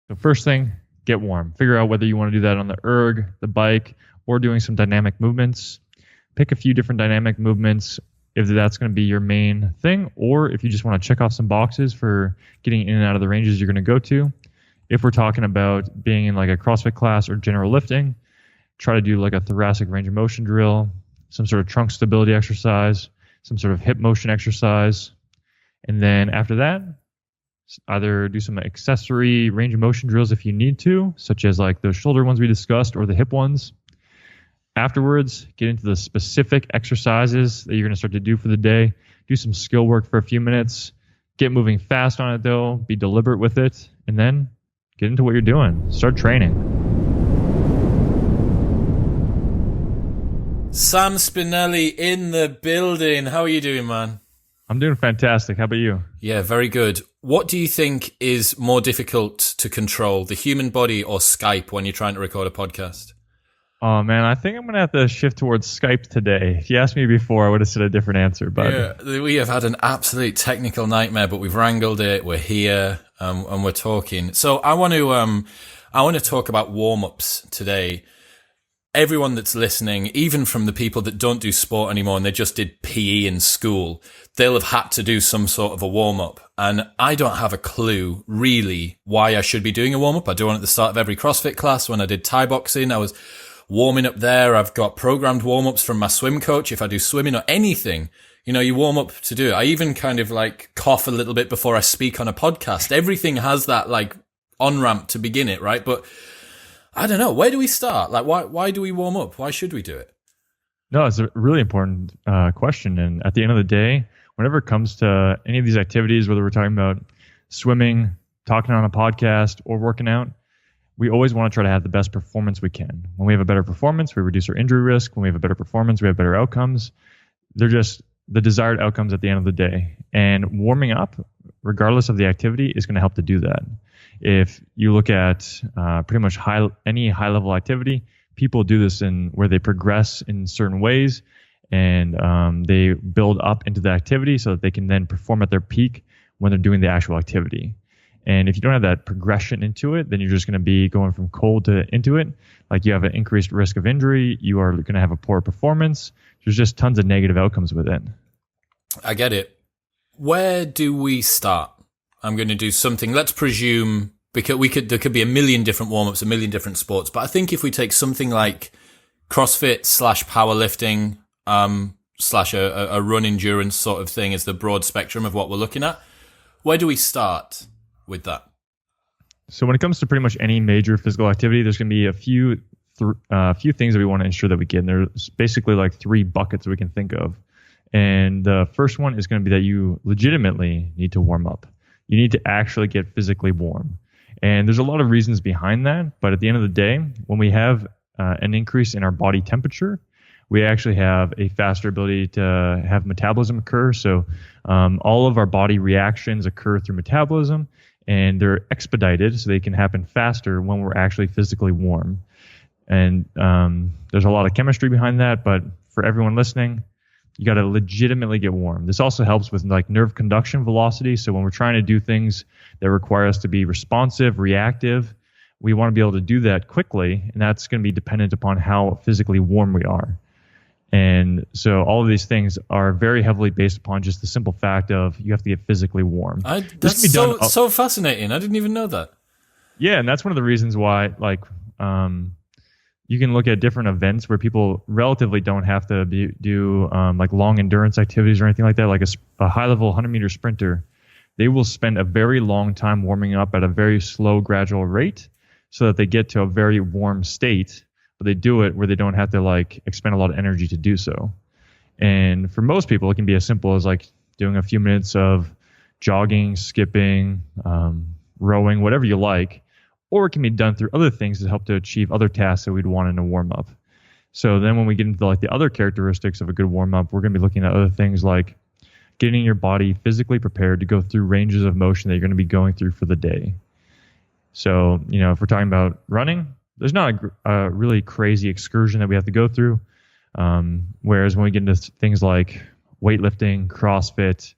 So first thing, get warm. Figure out whether you want to do that on the erg, the bike, or doing some dynamic movements. Pick a few different dynamic movements if that's going to be your main thing, or if you just want to check off some boxes for getting in and out of the ranges you're going to go to. If we're talking about being in like a CrossFit class or general lifting, try to do like a thoracic range of motion drill, some sort of trunk stability exercise, some sort of hip motion exercise. And then after that, either do some accessory range of motion drills if you need to, such as like those shoulder ones we discussed or the hip ones. Afterwards, get into the specific exercises that you're going to start to do for the day. Do some skill work for a few minutes. Get moving fast on it though. Be deliberate with it. And then get into what you're doing. Start training. Sam Spinelli in the building. How are you doing, man? I'm doing fantastic. How about you? Yeah, very good. What do you think is more difficult to control, the human body or Skype when you're trying to record a podcast? Oh, man, I think I'm going to have to shift towards Skype today. If you asked me before, I would have said a different answer. But yeah, we have had an absolute technical nightmare, but we've wrangled it. We're here and we're talking. So I want to talk about warm-ups today. Everyone that's listening, even from the people that don't do sport anymore and they just did PE in school, they'll have had to do some sort of a warm-up. And I don't have a clue, really, why I should be doing a warm-up. I do one at the start of every CrossFit class. When I did Thai boxing, I was warming up there. I've got programmed warm-ups from my swim coach. If I do swimming or anything, you warm up to do it. I even kind of like cough a little bit before I speak on a podcast. Everything has that like on-ramp to begin it, right? But I don't know. Where do we start? Like, why do we warm up? Why should we do it? No, it's a really important question. And at the end of the day, whenever it comes to any of these activities, whether we're talking about swimming, talking on a podcast, or working out, we always want to try to have the best performance we can. When we have a better performance, we reduce our injury risk. When we have a better performance, we have better outcomes. They're just the desired outcomes at the end of the day. And warming up, regardless of the activity, is going to help to do that. If you look at pretty much any high-level activity, people do this in where they progress in certain ways, and they build up into the activity so that they can then perform at their peak when they're doing the actual activity. And if you don't have that progression into it, then you're just going to be going from cold to into it. Like you have an increased risk of injury. You are going to have a poor performance. There's just tons of negative outcomes with it. I get it. Where do we start? I'm going to do something. Let's presume, because there could be a million different warm-ups, a million different sports. But I think if we take something like CrossFit / powerlifting / a run endurance sort of thing as the broad spectrum of what we're looking at, where do we start with that? So when it comes to pretty much any major physical activity, there's going to be a few things that we want to ensure that we get. And there's basically like 3 buckets we can think of. And the first one is going to be that you legitimately need to warm up. You need to actually get physically warm. And there's a lot of reasons behind that. But at the end of the day, when we have an increase in our body temperature, we actually have a faster ability to have metabolism occur. So all of our body reactions occur through metabolism, and they're expedited so they can happen faster when we're actually physically warm. And there's a lot of chemistry behind that, but for everyone listening, you got to legitimately get warm. This also helps with like nerve conduction velocity. So when we're trying to do things that require us to be responsive, reactive, we want to be able to do that quickly, and that's going to be dependent upon how physically warm we are. And so all of these things are very heavily based upon just the simple fact of you have to get physically warm. That's so fascinating. I didn't even know that. Yeah, and that's one of the reasons why you can look at different events where people relatively don't have to do like long endurance activities or anything like that, like a high-level 100-meter sprinter. They will spend a very long time warming up at a very slow, gradual rate so that they get to a very warm state. But they do it where they don't have to like expend a lot of energy to do so. And for most people, it can be as simple as like doing a few minutes of jogging, skipping, rowing, whatever you like. Or it can be done through other things to help to achieve other tasks that we'd want in a warm-up. So then when we get into like the other characteristics of a good warm-up, we're going to be looking at other things like getting your body physically prepared to go through ranges of motion that you're going to be going through for the day. So, if we're talking about running, there's not a really crazy excursion that we have to go through. Whereas when we get into things like weightlifting, CrossFit,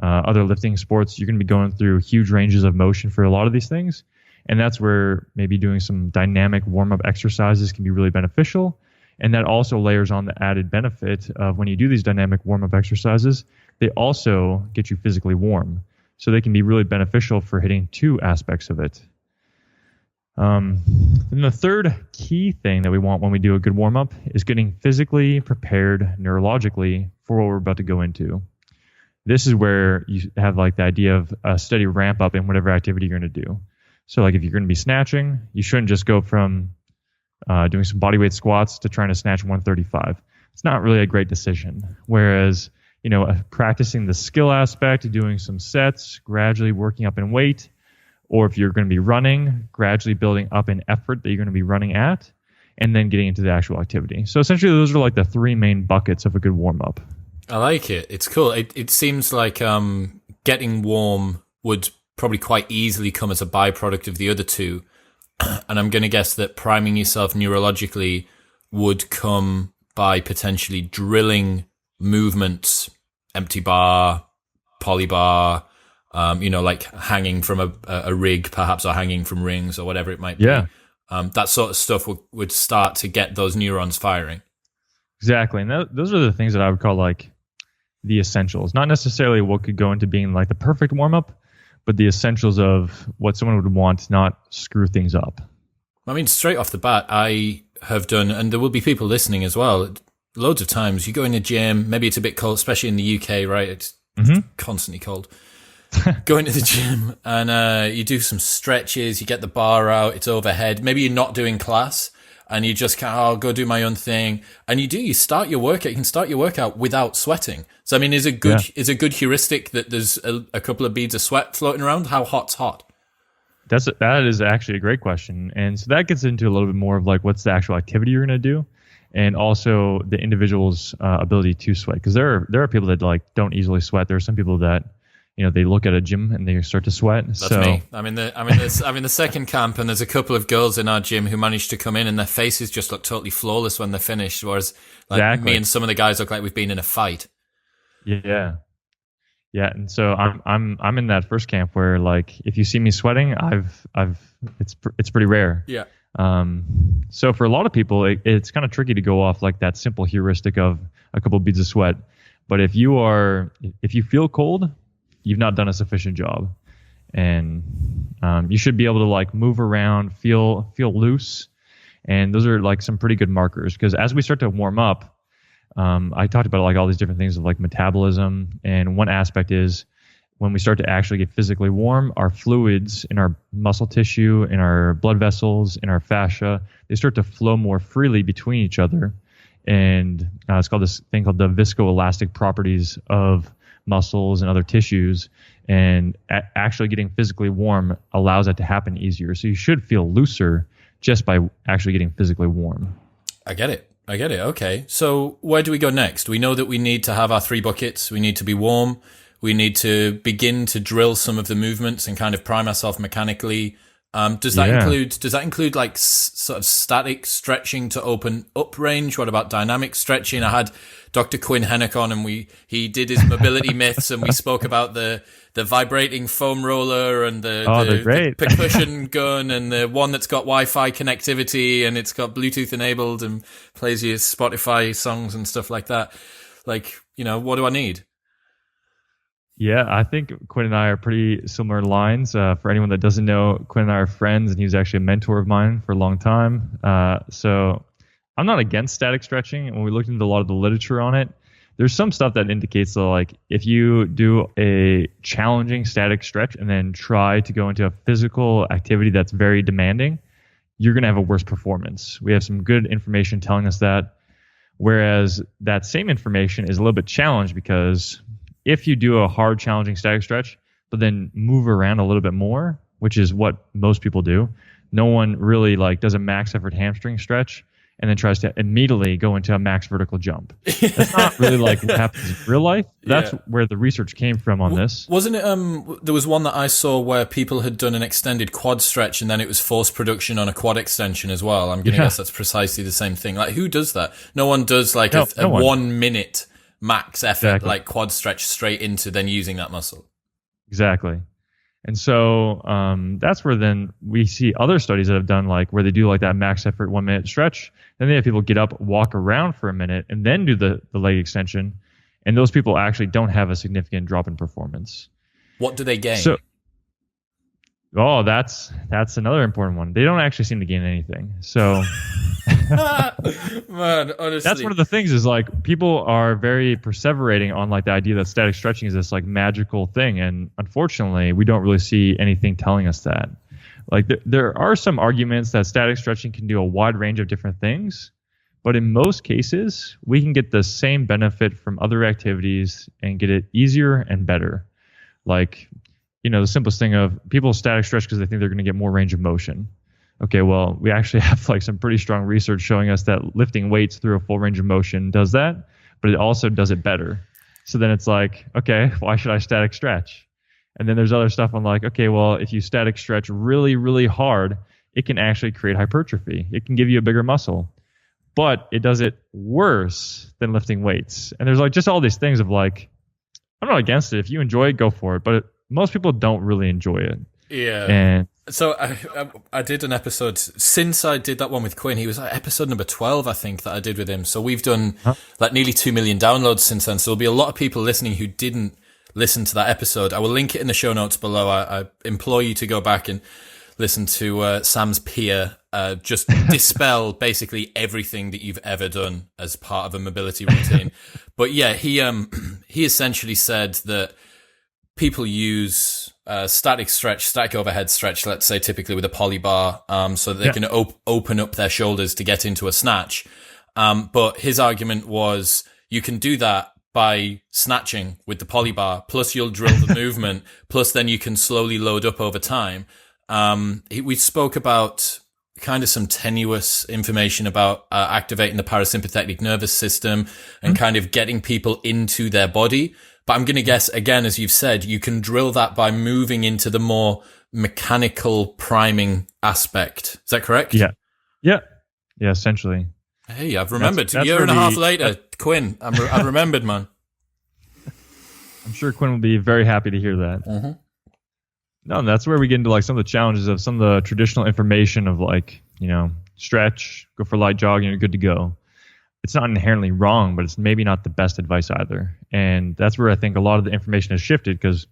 other lifting sports, you're going to be going through huge ranges of motion for a lot of these things. And that's where maybe doing some dynamic warm-up exercises can be really beneficial. And that also layers on the added benefit of when you do these dynamic warm-up exercises, they also get you physically warm. So they can be really beneficial for hitting two aspects of it. Then the third key thing that we want when we do a good warm-up is getting physically prepared neurologically for what we're about to go into. This is where you have like the idea of a steady ramp up in whatever activity you're going to do. So like if you're going to be snatching, you shouldn't just go from doing some bodyweight squats to trying to snatch 135. It's not really a great decision. Whereas, practicing the skill aspect, doing some sets, gradually working up in weight, or if you're going to be running, gradually building up an effort that you're going to be running at, and then getting into the actual activity. So essentially, those are like the three main buckets of a good warm-up. I like it. It's cool. It seems like getting warm would probably quite easily come as a byproduct of the other two. And I'm going to guess that priming yourself neurologically would come by potentially drilling movements, empty bar, poly bar, like hanging from a rig perhaps, or hanging from rings or whatever it might be. Yeah. That sort of stuff would start to get those neurons firing. Exactly. And those are the things that I would call like the essentials. Not necessarily what could go into being like the perfect warm-up, but the essentials of what someone would want to not screw things up. I mean, straight off the bat, I have done, and there will be people listening as well, loads of times you go in the gym, maybe it's a bit cold, especially in the UK, right? It's constantly cold. Go into the gym and you do some stretches, you get the bar out, it's overhead. Maybe you're not doing class and you just I'll go do my own thing. And you start your workout. You can start your workout without sweating. So, I mean, is a good heuristic that there's a couple of beads of sweat floating around? How hot's hot? That is actually a great question. And so that gets into a little bit more of like what's the actual activity you're going to do, and also the individual's ability to sweat. Because there are people that like don't easily sweat. There are some people that they look at a gym and they start to sweat. That's me. I'm in the second camp, and there's a couple of girls in our gym who managed to come in, and their faces just look totally flawless when they're finished. Whereas me and some of the guys look like we've been in a fight. Yeah. And so I'm in that first camp where like if you see me sweating, it's pretty rare. Yeah. So for a lot of people, it's kind of tricky to go off like that simple heuristic of a couple of beads of sweat. But if you feel cold, you've not done a sufficient job, and you should be able to like move around, feel loose, and those are like some pretty good markers. Because as we start to warm up, I talked about like all these different things of like metabolism, and one aspect is when we start to actually get physically warm, our fluids in our muscle tissue, in our blood vessels, in our fascia, they start to flow more freely between each other, and it's called this thing called the viscoelastic properties of muscles and other tissues, and actually getting physically warm allows that to happen easier. So you should feel looser just by actually getting physically warm. I get it. Okay. So where do we go next? We know that we need to have our 3 buckets. We need to be warm. We need to begin to drill some of the movements and kind of prime ourselves mechanically. Does that include like sort of static stretching to open up range? What about dynamic stretching? I had Dr. Quinn Hennock on, and he did his mobility myths, and we spoke about the vibrating foam roller and the percussion gun, and the one that's got Wi-Fi connectivity and it's got Bluetooth enabled and plays your Spotify songs and stuff like that. Like, what do I need? Yeah, I think Quinn and I are pretty similar lines. For anyone that doesn't know, Quinn and I are friends, and he was actually a mentor of mine for a long time. So I'm not against static stretching. And when we looked into a lot of the literature on it, there's some stuff that indicates that like if you do a challenging static stretch and then try to go into a physical activity that's very demanding, you're going to have a worse performance. We have some good information telling us that. Whereas that same information is a little bit challenged, because if you do a hard, challenging static stretch, but then move around a little bit more, which is what most people do, no one really like does a max effort hamstring stretch and then tries to immediately go into a max vertical jump. That's not really like what happens in real life. That's where the research came from on this. Wasn't it, there was one that I saw where people had done an extended quad stretch and then it was forced production on a quad extension as well. I'm going to guess that's precisely the same thing. Like, who does that? No one does like a 1 minute max effort, like quad stretch straight into then using that muscle. Exactly. And so that's where then we see other studies that have done like where they do like that max effort 1 minute stretch. Then they have people get up, walk around for a minute, and then do the leg extension. And those people actually don't have a significant drop in performance. What do they gain? So, that's another important one. They don't actually seem to gain anything. So, man, honestly, that's one of the things is like people are very perseverating on like the idea that static stretching is this like magical thing, and unfortunately, we don't really see anything telling us that. Like there are some arguments that static stretching can do a wide range of different things, but in most cases, we can get the same benefit from other activities and get it easier and better. Like, the simplest thing of people static stretch because they think they're going to get more range of motion. Okay, well, we actually have like some pretty strong research showing us that lifting weights through a full range of motion does that, but it also does it better. So then it's like, okay, why should I static stretch? And then there's other stuff on like, okay, well, if you static stretch really, really hard, it can actually create hypertrophy. It can give you a bigger muscle, but it does it worse than lifting weights. And there's like just all these things of like, I'm not against it. If you enjoy it, go for it. But most people don't really enjoy it. Yeah. And so I did an episode since I did that one with Quinn. He was like episode number 12, I think, that I did with him. So we've done like nearly 2 million downloads since then. So there'll be a lot of people listening who didn't listen to that episode. I will link it in the show notes below. I implore you to go back and listen to Sam's peer just dispel basically everything that you've ever done as part of a mobility routine. But yeah, he essentially said that people use static overhead stretch, let's say typically with a poly bar, so that they can open up their shoulders to get into a snatch. But his argument was you can do that by snatching with the poly bar, plus you'll drill the movement, plus then you can slowly load up over time. We spoke about kind of some tenuous information about activating the parasympathetic nervous system and kind of getting people into their body. But I'm going to guess, again, as you've said, you can drill that by moving into the more mechanical priming aspect. Is that correct? Yeah, essentially. Hey, I've remembered. That's a year and a half later, Quinn, I've remembered, man. I'm sure Quinn will be very happy to hear that. Mm-hmm. No, that's where we get into like some of the challenges of some of the traditional information of like, stretch, go for light jog, and you're good to go. It's not inherently wrong, but it's maybe not the best advice either. And that's where I think a lot of the information has shifted because,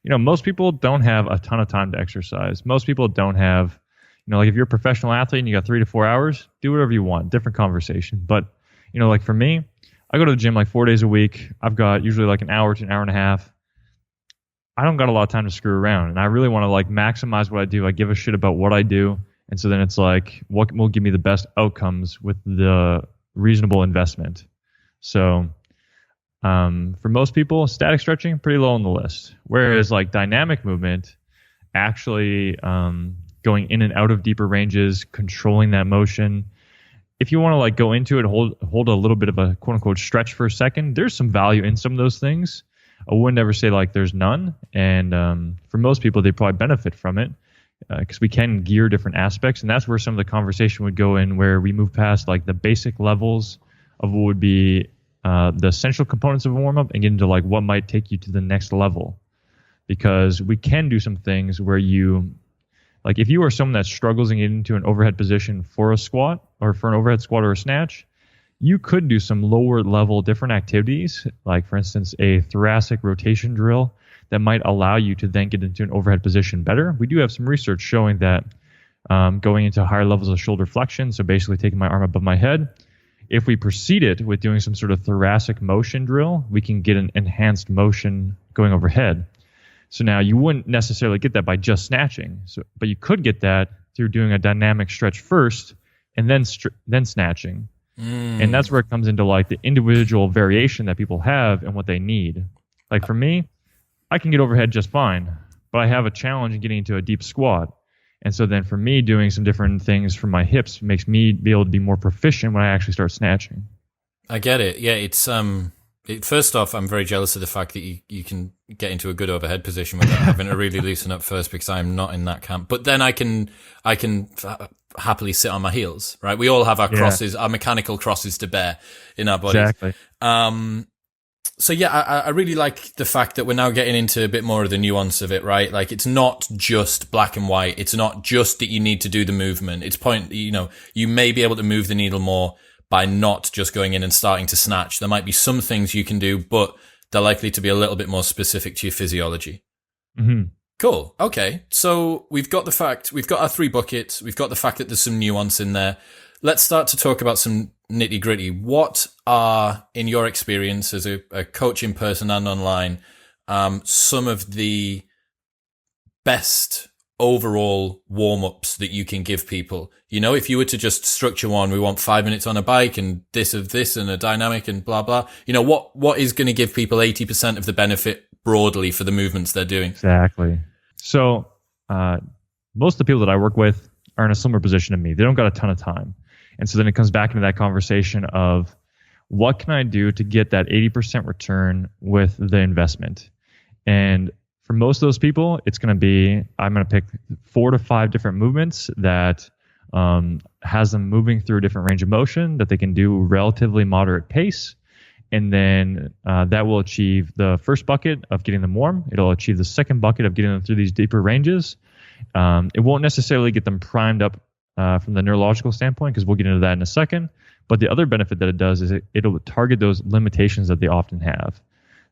most people don't have a ton of time to exercise. Most people don't have, like if you're a professional athlete and you got 3 to 4 hours, do whatever you want, different conversation. But, like for me, I go to the gym like 4 days a week. I've got usually like an hour to an hour and a half. I don't got a lot of time to screw around, and I really want to like maximize what I do. I give a shit about what I do, and so then it's like, what will give me the best outcomes with the reasonable investment? So, for most people, static stretching pretty low on the list. Whereas like dynamic movement, actually going in and out of deeper ranges, controlling that motion. If you want to like go into it, hold a little bit of a quote unquote stretch for a second, there's some value in some of those things. I wouldn't ever say like there's none. And for most people, they probably benefit from it because we can gear different aspects. And that's where some of the conversation would go in, where we move past like the basic levels of what would be the essential components of a warm-up and get into like what might take you to the next level. Because we can do some things where you, like if you are someone that struggles and get into an overhead position for a squat or for an overhead squat or a snatch, you could do some lower level different activities, like for instance, a thoracic rotation drill that might allow you to then get into an overhead position better. We do have some research showing that going into higher levels of shoulder flexion, so basically taking my arm above my head, if we proceeded with doing some sort of thoracic motion drill, we can get an enhanced motion going overhead. So now you wouldn't necessarily get that by just snatching, but you could get that through doing a dynamic stretch first and then snatching. And that's where it comes into like the individual variation that people have and what they need. Like for me, I can get overhead just fine, but I have a challenge in getting into a deep squat. And so then for me, doing some different things for my hips makes me be able to be more proficient when I actually start snatching. I get it. Yeah, it's first off, I'm very jealous of the fact that you can get into a good overhead position without having to really loosen up first, because I'm not in that camp. But then I can happily sit on my heels, right? We all have our crosses, our mechanical crosses to bear in our bodies. Exactly. So yeah, I really like the fact that we're now getting into a bit more of the nuance of it, right? Like it's not just black and white. It's not just that you need to do the movement. It's you may be able to move the needle more by not just going in and starting to snatch. There might be some things you can do, but they're likely to be a little bit more specific to your physiology. Mm-hmm. Cool. Okay. So we've got our 3 buckets. We've got the fact that there's some nuance in there. Let's start to talk about some nitty gritty. What are, in your experience as a coach in person and online, some of the best overall warm-ups that you can give people? If you were to just structure one, we want 5 minutes on a bike and this and a dynamic and blah, blah, what is going to give people 80% of the benefit broadly for the movements they're doing? Exactly. So, most of the people that I work with are in a similar position to me. They don't got a ton of time. And so then it comes back into that conversation of what can I do to get that 80% return with the investment? And for most of those people, it's going to be, I'm going to pick 4 to 5 different movements that has them moving through a different range of motion that they can do relatively moderate pace. And then that will achieve the first bucket of getting them warm. It'll achieve the second bucket of getting them through these deeper ranges. It won't necessarily get them primed up from the neurological standpoint, because we'll get into that in a second. But the other benefit that it does is it'll target those limitations that they often have.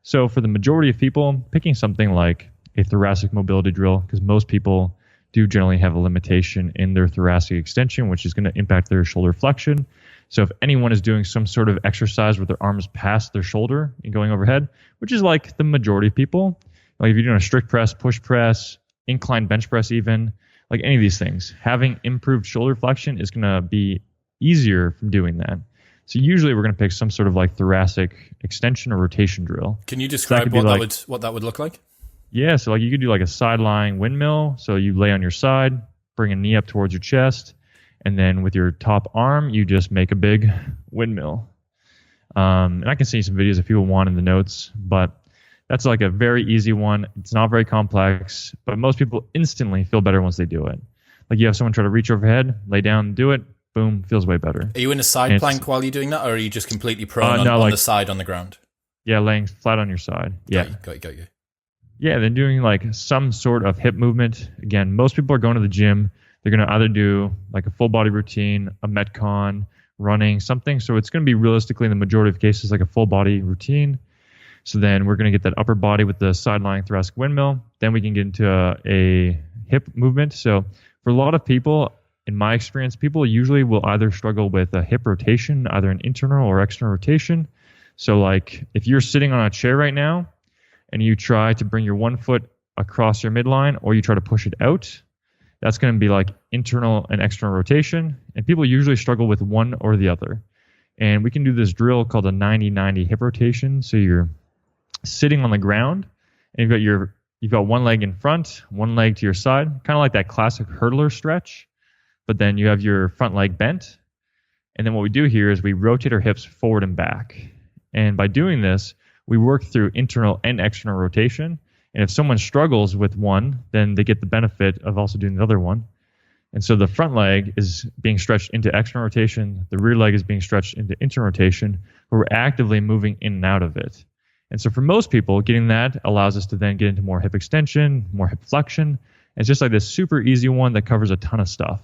So for the majority of people, picking something like a thoracic mobility drill, because most people do generally have a limitation in their thoracic extension, which is going to impact their shoulder flexion. So if anyone is doing some sort of exercise with their arms past their shoulder and going overhead, which is like the majority of people, like if you're doing a strict press, push press, incline bench press even, like any of these things, having improved shoulder flexion is going to be easier from doing that. So usually we're going to pick some sort of like thoracic extension or rotation drill. Can you describe what that would look like? Yeah, so like you could do like a side lying windmill. So you lay on your side, bring a knee up towards your chest, and then with your top arm, you just make a big windmill. And I can see some videos if people want in the notes, but that's like a very easy one. It's not very complex, but most people instantly feel better once they do it. Like you have someone try to reach overhead, lay down, do it, boom, feels way better. Are you in a side plank while you're doing that, or are you just completely prone on the side on the ground? Yeah, laying flat on your side. Yeah. Got you. Yeah, then doing like some sort of hip movement. Again, most people are going to the gym. They're going to either do like a full body routine, a Metcon, running, something. So it's going to be realistically in the majority of cases like a full body routine. So then we're going to get that upper body with the side lying thoracic windmill. Then we can get into a hip movement. So for a lot of people, in my experience, people usually will either struggle with a hip rotation, either an internal or external rotation. So like if you're sitting on a chair right now and you try to bring your one foot across your midline or you try to push it out, that's going to be like internal and external rotation. And people usually struggle with one or the other. And we can do this drill called a 90-90 hip rotation. So you're sitting on the ground and you've got one leg in front, one leg to your side, kind of like that classic hurdler stretch, but then you have your front leg bent. And then what we do here is we rotate our hips forward and back. And by doing this, we work through internal and external rotation. And if someone struggles with one, then they get the benefit of also doing the other one. And so the front leg is being stretched into external rotation. The rear leg is being stretched into internal rotation, where we're actively moving in and out of it. And so for most people, getting that allows us to then get into more hip extension, more hip flexion. It's just like this super easy one that covers a ton of stuff.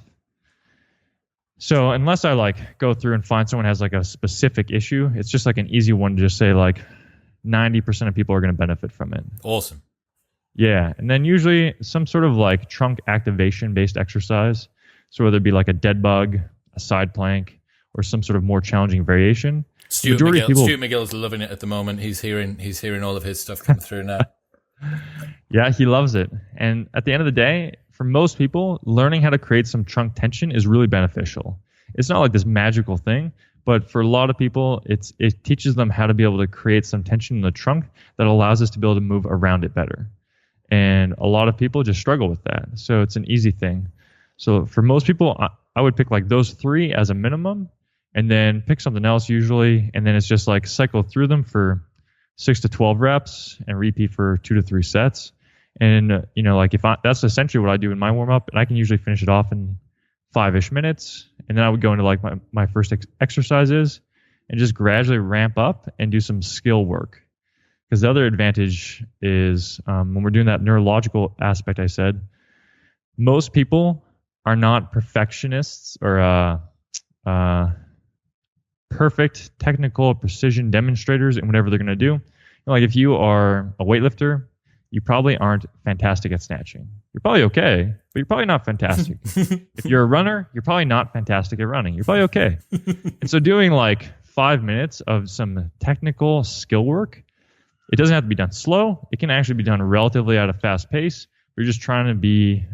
So unless I like go through and find someone has like a specific issue, it's just like an easy one to just say like 90% of people are going to benefit from it. Awesome. Yeah. And then usually some sort of like trunk activation based exercise. So whether it be like a dead bug, a side plank, or some sort of more challenging variation. Stuart McGill's loving it at the moment. He's hearing all of his stuff come through now. Yeah, he loves it. And at the end of the day, for most people, learning how to create some trunk tension is really beneficial. It's not like this magical thing, but for a lot of people, it teaches them how to be able to create some tension in the trunk that allows us to be able to move around it better. And a lot of people just struggle with that. So it's an easy thing. So for most people, I would pick like those 3 as a minimum, and then pick something else usually. And then it's just like cycle through them for 6 to 12 reps and repeat for 2 to 3 sets. And, like that's essentially what I do in my warm up. And I can usually finish it off in 5-ish minutes. And then I would go into like my first exercises and just gradually ramp up and do some skill work. Because the other advantage is when we're doing that neurological aspect I said, most people are not perfectionists or perfect technical precision demonstrators in whatever they're going to do. Like if you are a weightlifter, you probably aren't fantastic at snatching. You're probably okay, but you're probably not fantastic. If you're a runner, you're probably not fantastic at running. You're probably okay. And so doing like 5 minutes of some technical skill work, it doesn't have to be done slow. It can actually be done relatively at a fast pace. You're just trying to be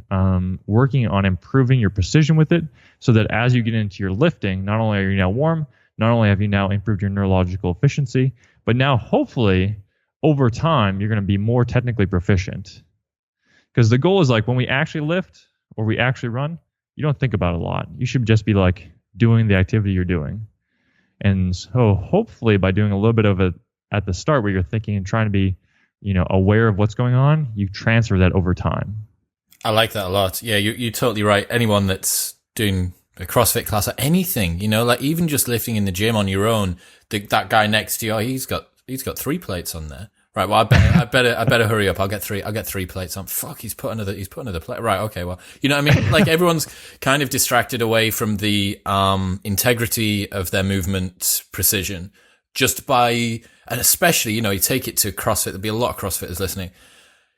working on improving your precision with it so that as you get into your lifting, not only are you now warm, not only have you now improved your neurological efficiency, but now hopefully over time, you're going to be more technically proficient. Because the goal is like when we actually lift or we actually run, you don't think about it a lot. You should just be like doing the activity you're doing. And so hopefully by doing a little bit of it at the start where you're thinking and trying to be, aware of what's going on, you transfer that over time. I like that a lot. Yeah, you're totally right. Anyone that's doing a CrossFit class or anything, like even just lifting in the gym on your own, that guy next to you, he's got 3 plates on there. Right. Well, I better hurry up. I'll get 3 plates on. Fuck. He's put another plate. Right. Okay. Well, you know what I mean? Like everyone's kind of distracted away from the, integrity of their movement precision just by, and especially, you take it to CrossFit. There'll be a lot of CrossFitters listening.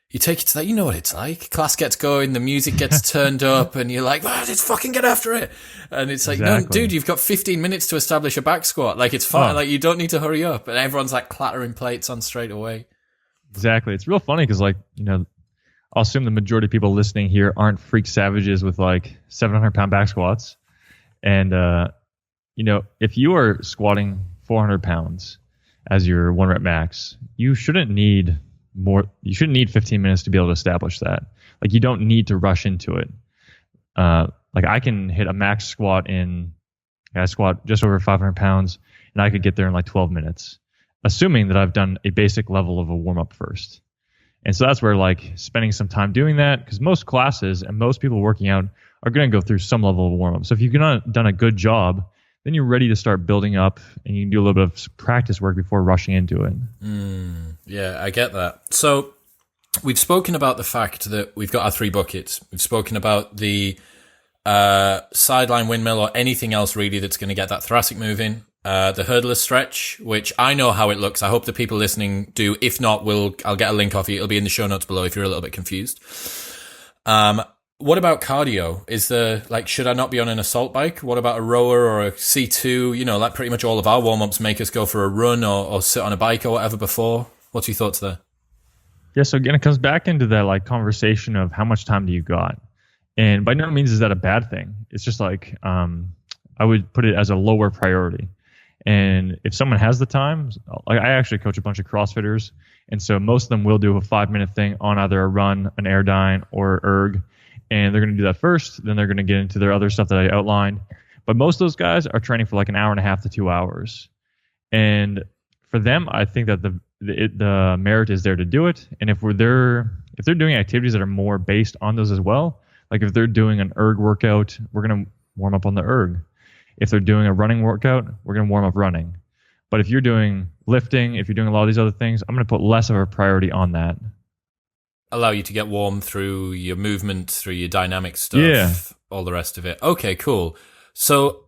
You take it to that, you know what it's like. Class gets going, the music gets turned up, and you're like, let's fucking get after it. And it's like, no, dude, you've got 15 minutes to establish a back squat. Like, it's fine. Like, you don't need to hurry up. And everyone's like clattering plates on straight away. Exactly. It's real funny because, like, I'll assume the majority of people listening here aren't freak savages with like 700-pound back squats. And, if you are squatting 400 pounds as your 1 rep max, you shouldn't need 15 minutes to be able to establish that. Like you don't need to rush into it. Like I can hit a max squat I squat just over 500 pounds and I could get there in like 12 minutes, assuming that I've done a basic level of a warm up first. And so that's where like spending some time doing that, because most classes and most people working out are going to go through some level of warm up. So if you've not done a good job, then you're ready to start building up and you can do a little bit of practice work before rushing into it. Yeah, I get that. So we've spoken about the fact that we've got our 3 buckets. We've spoken about the sideline windmill or anything else really that's going to get that thoracic moving. The hurdler stretch, which I know how it looks. I hope the people listening do. If not, I'll get a link off you. It'll be in the show notes below if you're a little bit confused. What about cardio? Should I not be on an assault bike? What about a rower or a C2? Like pretty much all of our warm-ups make us go for a run or sit on a bike or whatever before. What's your thoughts there? Yeah, so again, it comes back into that like conversation of how much time do you got? And by no means is that a bad thing. It's just like, I would put it as a lower priority. And if someone has the time, I actually coach a bunch of CrossFitters. And so most of them will do a 5-minute thing on either a run, an airdyne, or erg. And they're going to do that first. Then they're going to get into their other stuff that I outlined. But most of those guys are training for like an hour and a half to 2 hours. And for them, I think that the merit is there to do it. And if they're doing activities that are more based on those as well, like if they're doing an erg workout, we're going to warm up on the erg. If they're doing a running workout, we're going to warm up running. But if you're doing lifting, if you're doing a lot of these other things, I'm going to put less of a priority on that. Allow you to get warm through your movement, through your dynamic stuff, all the rest of it. Okay, cool. So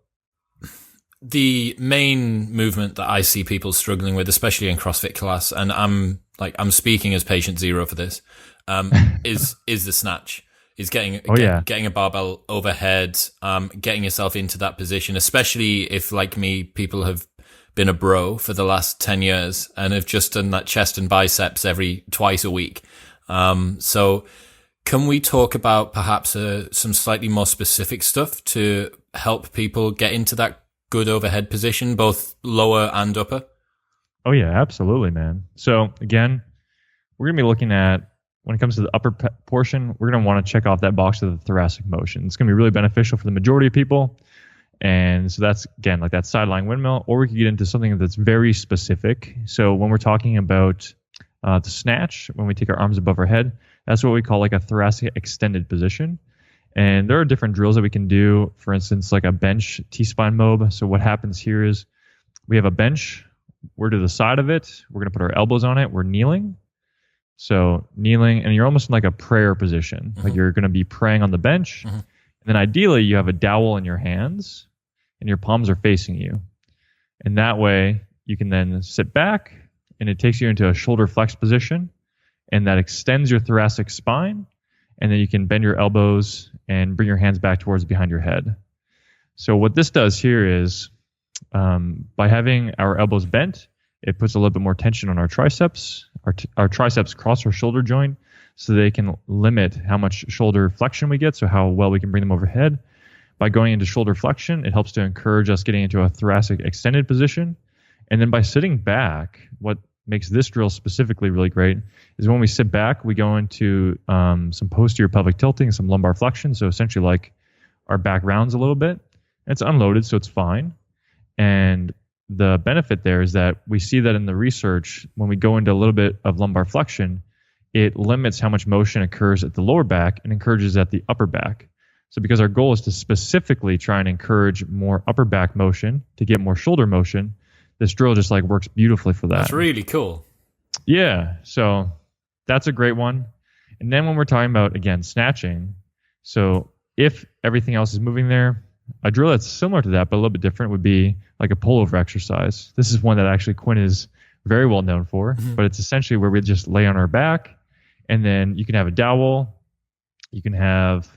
the main movement that I see people struggling with, especially in CrossFit class, and I'm speaking as patient zero for this, is the snatch. Is getting a barbell overhead, getting yourself into that position, especially if, like me, people have been a bro for the last 10 years and have just done that chest and biceps twice a week. So can we talk about perhaps some slightly more specific stuff to help people get into that good overhead position, both lower and upper? Oh yeah, absolutely, man. So again, we're going to be looking at, when it comes to the upper portion, we're going to want to check off that box of the thoracic motion. It's going to be really beneficial for the majority of people. And so that's, again, like that sideline windmill, or we could get into something that's very specific. So when we're talking about the snatch, when we take our arms above our head, that's what we call like a thoracic extended position. And there are different drills that we can do. For instance, like a bench T-spine mob. So what happens here is we have a bench we're to the side of it. We're going to put our elbows on it. We're kneeling. So kneeling, and you're almost in like a prayer position. Like you're going to be praying on the bench. And then ideally you have a dowel in your hands and your palms are facing you. And that way you can then sit back and it takes you into a shoulder flex position, and that extends your thoracic spine. And then you can bend your elbows and bring your hands back towards behind your head. So what this does here is by having our elbows bent, it puts a little bit more tension on our triceps. Our triceps cross our shoulder joint so they can limit how much shoulder flexion we get, so how well we can bring them overhead. By going into shoulder flexion, it helps to encourage us getting into a thoracic extended position. And then by sitting back, what makes this drill specifically really great is when we sit back, we go into some posterior pelvic tilting, some lumbar flexion. So essentially like our back rounds a little bit. It's unloaded, so it's fine. And the benefit there is that we see that in the research, when we go into a little bit of lumbar flexion, it limits how much motion occurs at the lower back and encourages at the upper back. So because our goal is to specifically try and encourage more upper back motion to get more shoulder motion, this drill just like works beautifully for that. That's really cool. Yeah. So that's a great one. And then when we're talking about, again, snatching, so if everything else is moving there, a drill that's similar to that, but a little bit different, would be like a pullover exercise. This is one that actually Quinn is very well known for, but it's essentially where we just lay on our back, and then you can have a dowel, you can have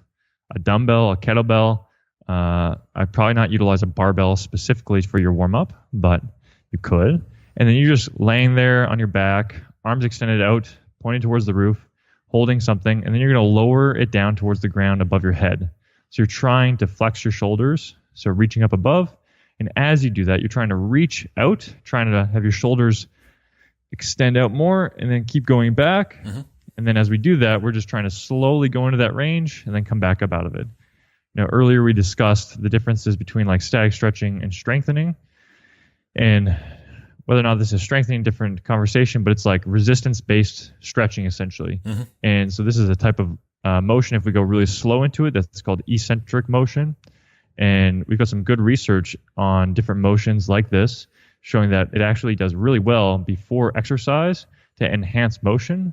a dumbbell, a kettlebell. I'd probably not utilize a barbell specifically for your warm up, but you could. And then you're just laying there on your back, arms extended out, pointing towards the roof, holding something, and then you're going to lower it down towards the ground above your head. So you're trying to flex your shoulders, so reaching up above. And as you do that, you're trying to reach out, trying to have your shoulders extend out more, and then keep going back. And then as we do that, we're just trying to slowly go into that range and then come back up out of it. Now, earlier we discussed the differences between like static stretching and strengthening. And whether or not this is strengthening, different conversation, but it's like resistance-based stretching essentially. And so this is a type of motion, if we go really slow into it, that's called eccentric motion. And we've got some good research on different motions like this, showing that it actually does really well before exercise to enhance motion.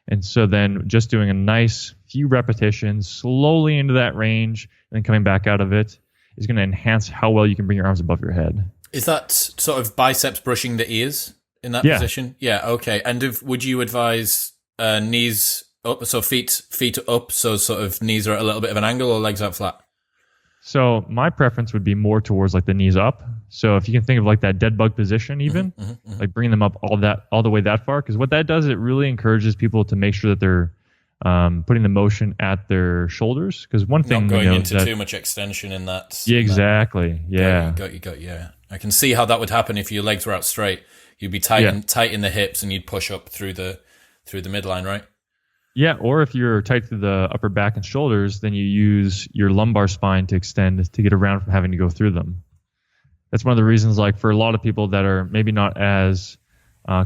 And so then just doing a nice few repetitions slowly into that range and then coming back out of it is going to enhance how well you can bring your arms above your head. Is that sort of biceps brushing the ears in that position? Yeah, okay. And would you advise knees up, so feet up, so sort of knees are at a little bit of an angle, or legs out flat? So my preference would be more towards like the knees up. So if you can think of like that dead bug position, even like bringing them up all the way that far, because what that does, it really encourages people to make sure that they're putting the motion at their shoulders. Because one thing, not going into too much extension in that. Yeah, exactly. Yeah, got you. Yeah, I can see how that would happen if your legs were out straight. You'd be tight in the hips, and you'd push up through the midline, right? Yeah, or if you're tight to the upper back and shoulders, then you use your lumbar spine to extend to get around from having to go through them. That's one of the reasons, like for a lot of people that are maybe not as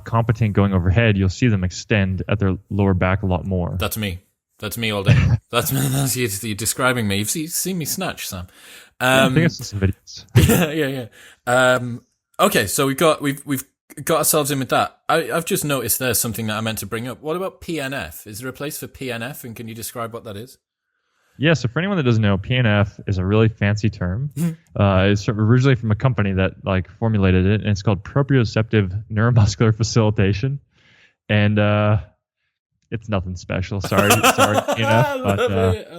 competent going overhead, you'll see them extend at their lower back a lot more. That's me all day. That's you're describing me. You've seen me snatch, Sam. I think it's some videos. Yeah. Okay, so we've got ourselves in with that. I've just noticed there's something that I meant to bring up. What about PNF? Is there a place for PNF, and can you describe what that is? Yeah, so for anyone that doesn't know, PNF is a really fancy term. It's originally from a company that like formulated it, and it's called proprioceptive neuromuscular facilitation. And it's nothing special. Sorry, PNF. I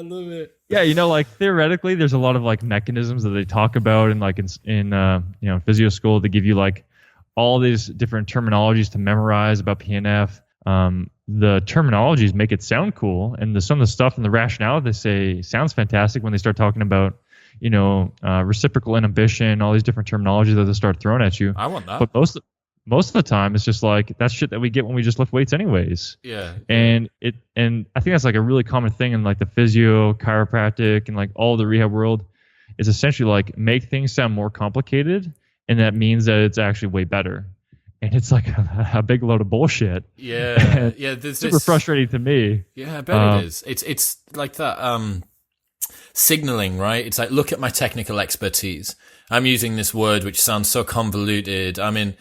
love it. Yeah, like theoretically, there's a lot of like mechanisms that they talk about, and like in physio school, they give you like all these different terminologies to memorize about PNF. The terminologies make it sound cool, and some of the stuff and the rationale they say sounds fantastic when they start talking about, reciprocal inhibition, all these different terminologies that they start throwing at you. I want that. But most of the time, it's just like that's shit that we get when we just lift weights anyways. Yeah. And I think that's like a really common thing in like the physio, chiropractic, and like all the rehab world is essentially like make things sound more complicated, and that means that it's actually way better. And it's like a big load of bullshit. Yeah, yeah. Super frustrating to me. Yeah, I bet it is. It's like that. signaling, right? It's like, look at my technical expertise. I'm using this word which sounds so convoluted. I mean,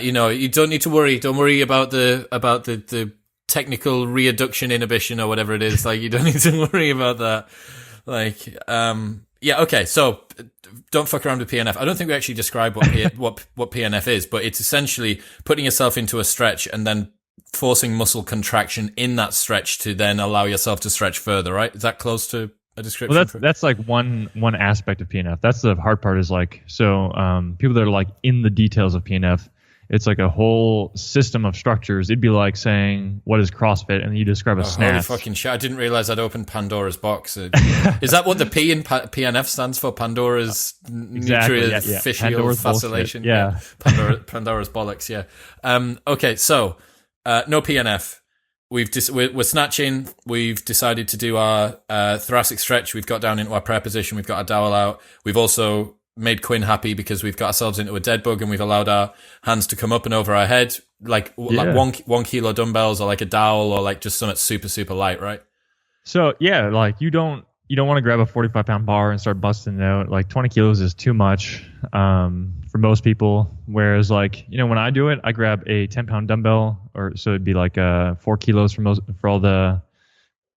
you don't need to worry. Don't worry about the technical readduction inhibition or whatever it is. Like, you don't need to worry about that. Like, yeah, okay. So don't fuck around with PNF. I don't think we actually described what PNF is, but it's essentially putting yourself into a stretch and then forcing muscle contraction in that stretch to then allow yourself to stretch further, right? Is that close to a description? Well, that's like one aspect of PNF. That's the hard part, is like, so people that are like in the details of PNF, it's like a whole system of structures. It'd be like saying, what is CrossFit? And then you describe a snatch. Holy fucking shit. I didn't realize I'd opened Pandora's box. Is that what the P in PNF stands for? Pandora's nutrient facilation? Yeah. Pandora's bollocks, yeah. Okay, so no PNF. We're snatching. We've decided to do our thoracic stretch. We've got down into our prayer position. We've got our dowel out. We've also made Quinn happy because we've got ourselves into a dead bug and we've allowed our hands to come up and over our head, like 1 kilo dumbbells or like a dowel or like just something super, super light, right? So yeah, like you don't want to grab a 45-pound bar and start busting it out. Like 20 kilos is too much for most people. Whereas like, when I do it, I grab a 10-pound dumbbell, or so it'd be like 4 kilos for all the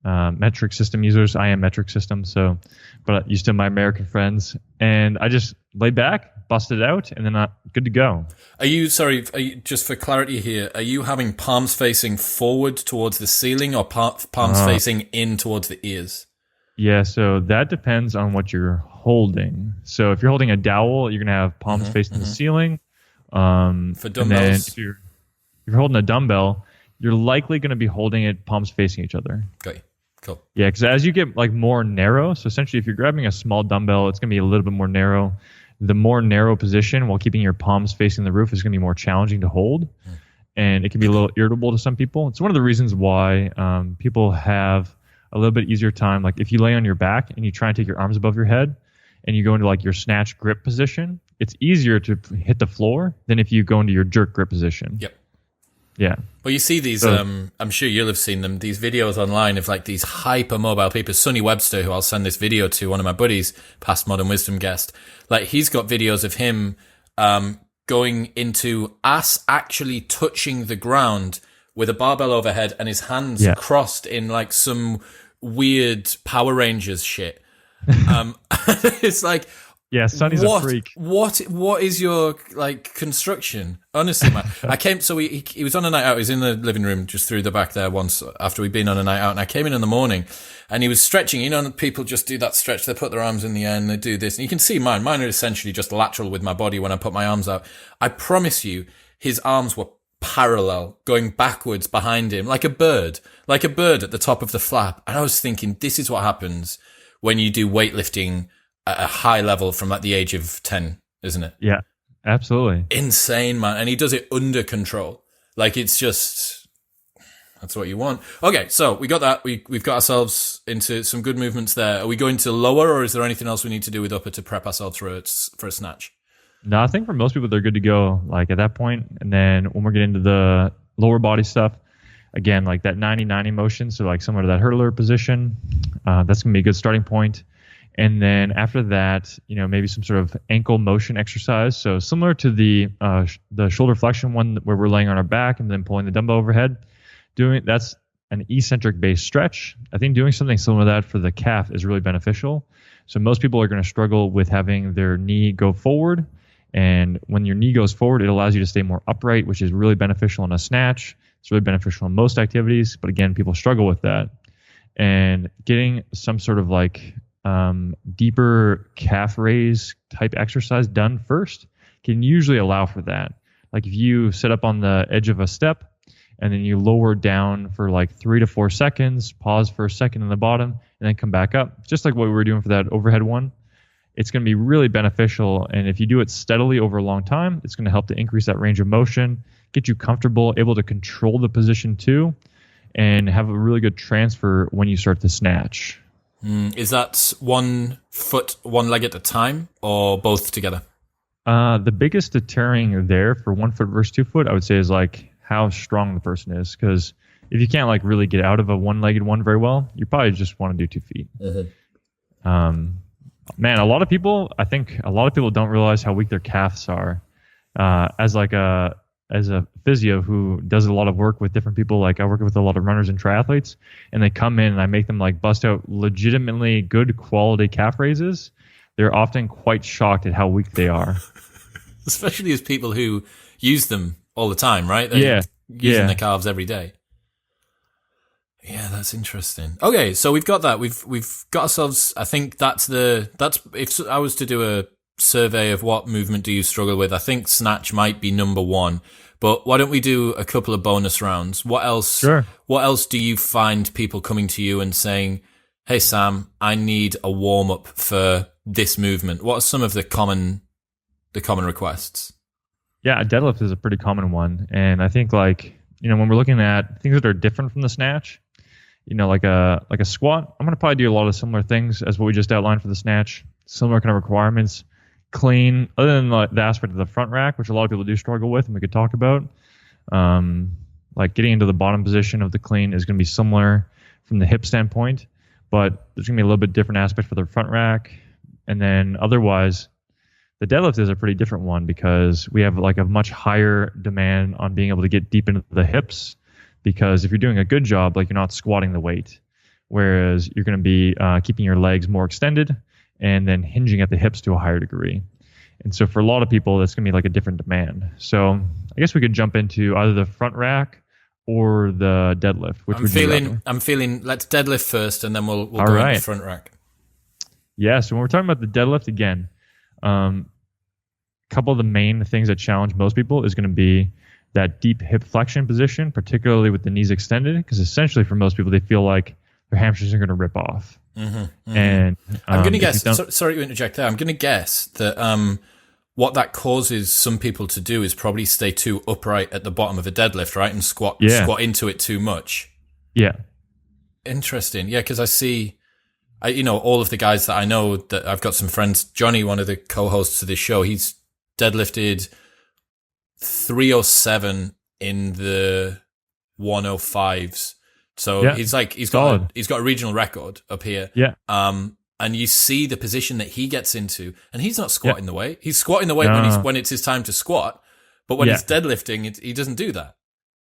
metric system users. I am metric system, so, but used to my American friends, and I just lay back, bust it out, and then I'm good to go. Are you just for clarity here, are you having palms facing forward towards the ceiling or palms facing in towards the ears? Yeah, so that depends on what you're holding. So if you're holding a dowel, you're gonna have palms facing the ceiling. For dumbbells, and then if you're holding a dumbbell, you're likely going to be holding it palms facing each other. Okay. Cool. Yeah, because as you get like more narrow, so essentially if you're grabbing a small dumbbell, it's going to be a little bit more narrow. The more narrow position while keeping your palms facing the roof is going to be more challenging to hold. And it can be a little irritable to some people. It's one of the reasons why people have a little bit easier time. Like if you lay on your back and you try and take your arms above your head and you go into like your snatch grip position, it's easier to hit the floor than if you go into your jerk grip position. Yep. Yeah. Well, you see these, I'm sure you'll have seen them, these videos online of like these hyper mobile people. Sonny Webster, who I'll send this video to, one of my buddies, past Modern Wisdom guest, like he's got videos of him going into ass actually touching the ground with a barbell overhead and his hands crossed in like some weird Power Rangers shit. It's like, yeah, Sonny's a freak. What is your like construction? Honestly, man. He was on a night out. He was in the living room just through the back there once after we'd been on a night out, and I came in the morning and he was stretching. People just do that stretch. They put their arms in the air and they do this. And you can see mine. Mine are essentially just lateral with my body when I put my arms out. I promise you, his arms were parallel, going backwards behind him, like a bird at the top of the flap. And I was thinking, this is what happens when you do weightlifting at a high level from at the age of 10, isn't it? Yeah, absolutely. Insane, man. And he does it under control. Like, it's just, that's what you want. Okay, so we got that. We've got ourselves into some good movements there. Are we going to lower, or is there anything else we need to do with upper to prep ourselves for a snatch? No, I think for most people, they're good to go, like, at that point. And then when we get into the lower body stuff, again, like that 90-90 motion, so like similar to that hurdler position, that's going to be a good starting point. And then after that, maybe some sort of ankle motion exercise. So similar to the shoulder flexion one where we're laying on our back and then pulling the dumbbell overhead. That's an eccentric based stretch. I think doing something similar to that for the calf is really beneficial. So most people are going to struggle with having their knee go forward. And when your knee goes forward, it allows you to stay more upright, which is really beneficial in a snatch. It's really beneficial in most activities. But again, people struggle with that. And getting some sort of like deeper calf raise type exercise done first can usually allow for that. Like if you sit up on the edge of a step and then you lower down for like 3 to 4 seconds, pause for a second in the bottom, and then come back up, just like what we were doing for that overhead one, it's going to be really beneficial. And if you do it steadily over a long time, it's going to help to increase that range of motion, get you comfortable, able to control the position too, and have a really good transfer when you start to snatch. Is that 1 foot, 1 leg at a time, or both together? The biggest deterring there for 1 foot versus 2 foot, I would say, is like how strong the person is. Because if you can't like really get out of a one-legged one very well, you probably just want to do 2 feet. Man, I think a lot of people don't realize how weak their calves are. As a physio who does a lot of work with different people, like I work with a lot of runners and triathletes, and they come in and I make them like bust out legitimately good quality calf raises. They're often quite shocked at how weak they are. Especially as people who use them all the time, right? They're using their calves every day. Yeah, that's interesting. Okay, so we've got that. We've got ourselves. I think that's if I was to do a survey of what movement do you struggle with, I think snatch might be number one. But why don't we do a couple of bonus rounds? What else? Sure. What else do you find people coming to you and saying, "Hey Sam, I need a warm up for this movement"? What are some of the common requests? Yeah, deadlift is a pretty common one, and I think when we're looking at things that are different from the snatch. Like a squat, I'm going to probably do a lot of similar things as what we just outlined for the snatch. Similar kind of requirements. Clean, other than the aspect of the front rack, which a lot of people do struggle with and we could talk about. Like getting into the bottom position of the clean is going to be similar from the hip standpoint, but there's going to be a little bit different aspect for the front rack. And then otherwise, the deadlift is a pretty different one because we have like a much higher demand on being able to get deep into the hips. Because if you're doing a good job, like you're not squatting the weight, whereas you're going to be keeping your legs more extended and then hinging at the hips to a higher degree. And so for a lot of people, that's going to be like a different demand. So I guess we could jump into either the front rack or the deadlift. I'm feeling. Let's deadlift first, and then we'll go into front rack. Yeah. So when we're talking about the deadlift again, a couple of the main things that challenge most people is going to be that deep hip flexion position, particularly with the knees extended, because essentially for most people, they feel like their hamstrings are going to rip off. Mm-hmm, mm-hmm. And I'm going to guess, sorry to interject there, I'm going to guess that what that causes some people to do is probably stay too upright at the bottom of a deadlift, right? And squat into it too much. Yeah. Interesting. Yeah, because I see, all of the guys that I know, that I've got some friends, Johnny, one of the co-hosts of this show, he's deadlifted 307 in the 105s. So he's got a regional record up here. Yeah. And you see the position that he gets into, and he's not squatting the weight. He's squatting the weight when it's his time to squat, but when he's deadlifting, he doesn't do that.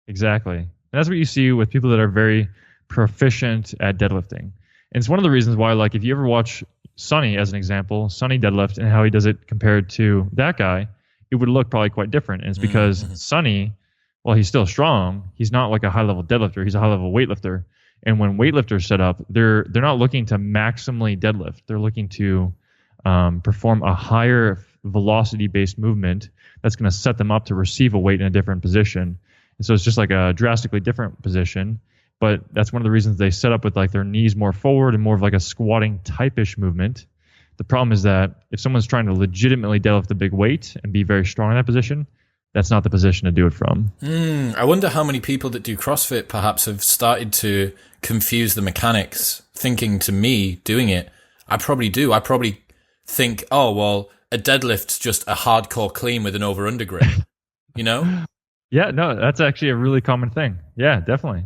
Exactly. And that's what you see with people that are very proficient at deadlifting. And it's one of the reasons why, like, if you ever watch Sonny as an example, Sonny deadlift and how he does it compared to that guy, it would look probably quite different. And it's because Sonny, while he's still strong, he's not like a high-level deadlifter. He's a high-level weightlifter. And when weightlifters set up, they're not looking to maximally deadlift. They're looking to perform a higher velocity-based movement that's going to set them up to receive a weight in a different position. And so it's just like a drastically different position. But that's one of the reasons they set up with like their knees more forward and more of like a squatting type-ish movement. The problem is that if someone's trying to legitimately deadlift a big weight and be very strong in that position, that's not the position to do it from. I wonder how many people that do CrossFit perhaps have started to confuse the mechanics, thinking to me doing it, I probably do. I probably think, oh, well, a deadlift's just a hardcore clean with an over-under grip, Yeah, no, that's actually a really common thing. Yeah, definitely.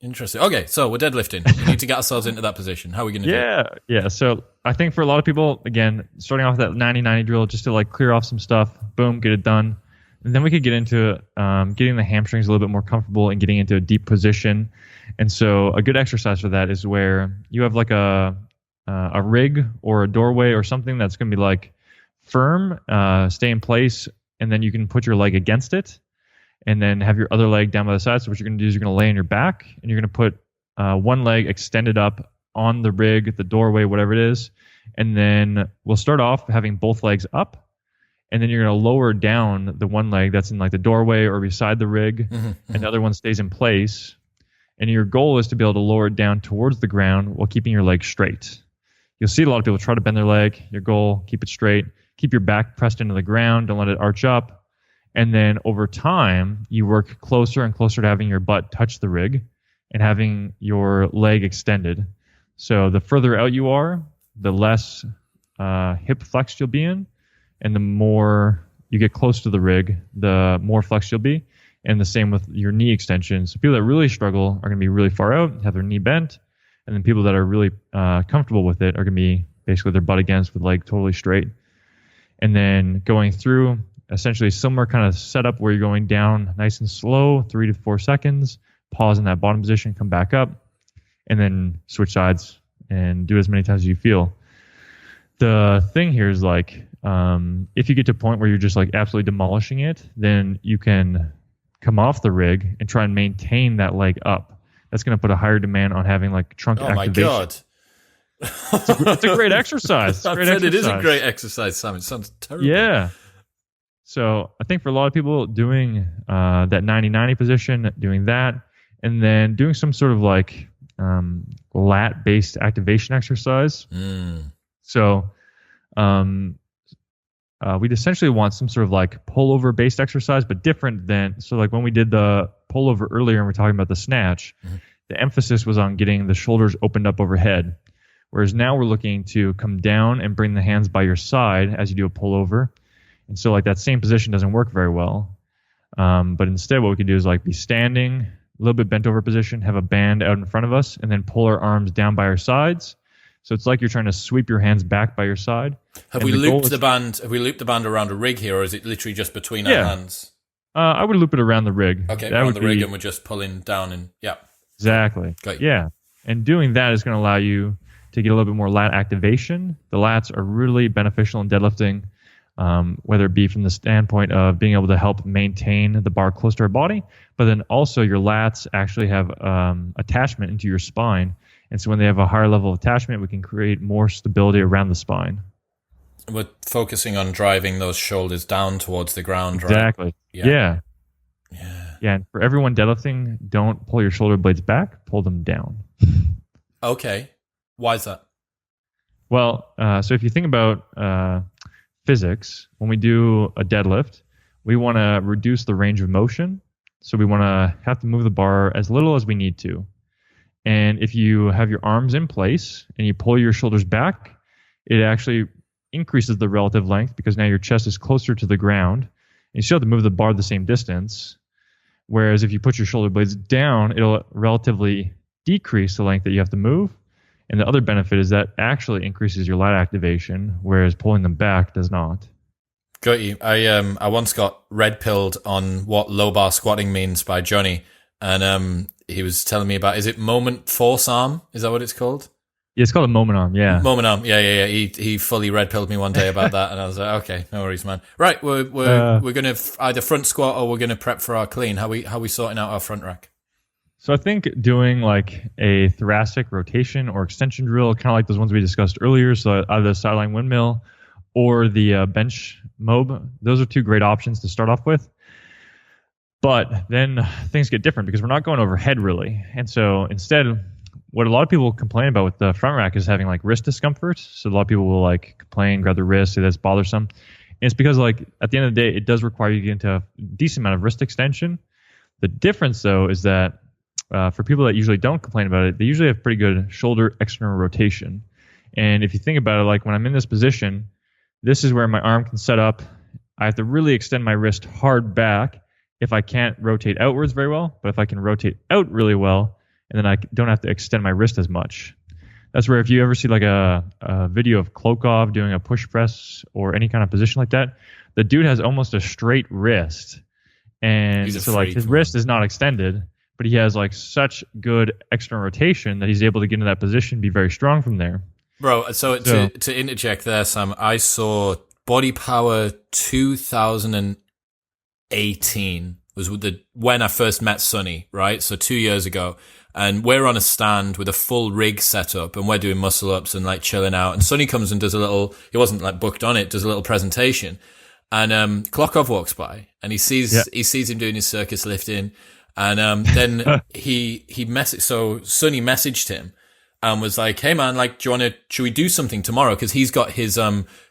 Interesting. Okay, so we're deadlifting. We need to get ourselves into that position. How are we going to do it? Yeah. So I think for a lot of people, again, starting off that 90-90 drill just to like clear off some stuff, boom, get it done. And then we could get into getting the hamstrings a little bit more comfortable and getting into a deep position. And so a good exercise for that is where you have like a rig or a doorway or something that's going to be like firm, stay in place, and then you can put your leg against it. And then have your other leg down by the side. So what you're going to do is you're going to lay on your back, and you're going to put one leg extended up on the rig, the doorway, whatever it is. And then we'll start off having both legs up, and then you're going to lower down the one leg that's in like the doorway or beside the rig, and the other one stays in place. And your goal is to be able to lower it down towards the ground while keeping your leg straight. You'll see a lot of people try to bend their leg. Your goal, keep it straight. Keep your back pressed into the ground. Don't let it arch up. And then over time, you work closer and closer to having your butt touch the rig and having your leg extended. So the further out you are, the less hip flexed you'll be in. And the more you get close to the rig, the more flexed you'll be. And the same with your knee extension. So people that really struggle are going to be really far out, have their knee bent. And then people that are really comfortable with it are going to be basically their butt against with leg totally straight. And then going through essentially similar kind of setup where you're going down nice and slow, 3 to 4 seconds, pause in that bottom position, come back up, and then switch sides and do as many times as you feel. The thing here is like, if you get to a point where you're just like absolutely demolishing it, then you can come off the rig and try and maintain that leg up. That's going to put a higher demand on having like trunk activation. Oh my God. It's a great exercise. It is a great exercise, Sam. It sounds terrible. Yeah. So I think for a lot of people doing that 90-90 position, doing that, and then doing some sort of like lat-based activation exercise. So we'd essentially want some sort of like pullover-based exercise, but different than, so like when we did the pullover earlier and we're talking about the snatch, the emphasis was on getting the shoulders opened up overhead. Whereas now we're looking to come down and bring the hands by your side as you do a pullover. And so like that same position doesn't work very well. But instead what we could do is like be standing, a little bit bent over position, have a band out in front of us, and then pull our arms down by our sides. So it's like you're trying to sweep your hands back by your side. Have we looped the band? Have we looped the band around a rig here, or is it literally just between our hands? I would loop it around the rig. Okay, around the rig, and we're just pulling down and Exactly. Yeah, and doing that is going to allow you to get a little bit more lat activation. The lats are really beneficial in deadlifting, whether it be from the standpoint of being able to help maintain the bar close to our body, but then also your lats actually have attachment into your spine. And so when they have a higher level of attachment, we can create more stability around the spine. We're focusing on driving those shoulders down towards the ground, right? Exactly. Yeah. And for everyone deadlifting, don't pull your shoulder blades back, pull them down. Okay. Why is that? Well, so if you think about physics, when we do a deadlift, we want to reduce the range of motion. So we want to have to move the bar as little as we need to. And if you have your arms in place and you pull your shoulders back, it actually increases the relative length because now your chest is closer to the ground. And you still have to move the bar the same distance. Whereas if you put your shoulder blades down, it'll relatively decrease the length that you have to move. And the other benefit is that actually increases your lat activation, whereas pulling them back does not. Got you. I once got red pilled on what low bar squatting means by Johnny, and he was telling me about, is it moment force arm? Is that what it's called? Yeah, it's called a moment arm. Yeah, moment arm. Yeah. He fully red pilled me one day about that, and I was like, okay, no worries, man. Right, we're gonna either front squat or we're gonna prep for our clean. How we sorting out our front rack? So I think doing like a thoracic rotation or extension drill, kind of like those ones we discussed earlier, so either the sideline windmill or the bench mob, those are two great options to start off with. But then things get different because we're not going overhead really. And so instead, what a lot of people complain about with the front rack is having like wrist discomfort. So a lot of people will like complain, grab their wrist, say that's bothersome. And it's because like at the end of the day, it does require you to get into a decent amount of wrist extension. The difference though is that for people that usually don't complain about it, they usually have pretty good shoulder external rotation. And if you think about it, like when I'm in this position, this is where my arm can set up. I have to really extend my wrist hard back if I can't rotate outwards very well, but if I can rotate out really well, and then I don't have to extend my wrist as much. That's where if you ever see like a video of Klokov doing a push press or any kind of position like that, the dude has almost a straight wrist. And so like his wrist is not extended, but he has like such good external rotation that he's able to get into that position, be very strong from there. Bro, so to interject there, Sam, I saw Body Power 2018 was when I first met Sonny, right? So 2 years ago. And we're on a stand with a full rig set up and we're doing muscle ups and like chilling out. And Sonny comes and does a little, he wasn't like booked on it, does a little presentation. And Klokov walks by and he sees him doing his circus lifting. And then so Sonny messaged him and was like, hey man, like, should we do something tomorrow? Cause he's got his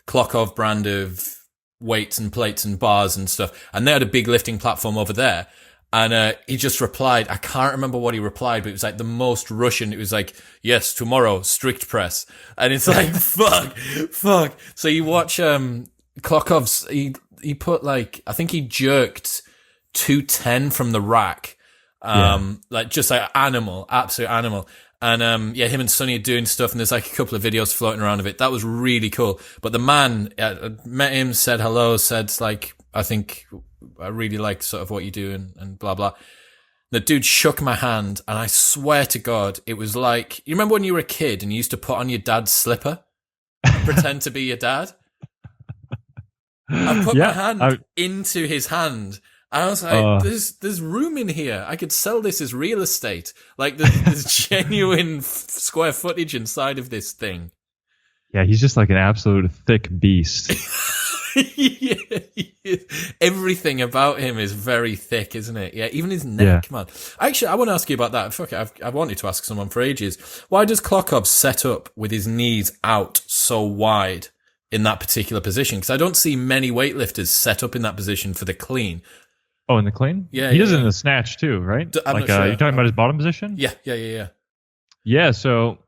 Klokov brand of weights and plates and bars and stuff. And they had a big lifting platform over there. And he just replied, I can't remember what he replied, but it was like the most Russian. It was like, yes, tomorrow, strict press. And it's like, fuck. So you watch Klokov's, he put like, I think he jerked 210 from the rack. Like just like animal, absolute animal. And him and Sonny are doing stuff, and there's like a couple of videos floating around of it. That was really cool. But the man, met him, said hello, said like, I think I really like sort of what you do and blah, blah. The dude shook my hand, and I swear to God, it was like, you remember when you were a kid and you used to put on your dad's slipper and pretend to be your dad? I put my hand into his hand. I was like, there's room in here. I could sell this as real estate. Like, there's genuine square footage inside of this thing. Yeah, he's just like an absolute thick beast. Yeah, everything about him is very thick, isn't it? Yeah, even his neck, man. Actually, I want to ask you about that. Fuck it, I've wanted to ask someone for ages. Why does Klokov set up with his knees out so wide in that particular position? Because I don't see many weightlifters set up in that position for the clean. Oh, in the clean? Yeah, he does it in the snatch too, right? I'm not sure. You're talking about his bottom position? Yeah. Yeah, so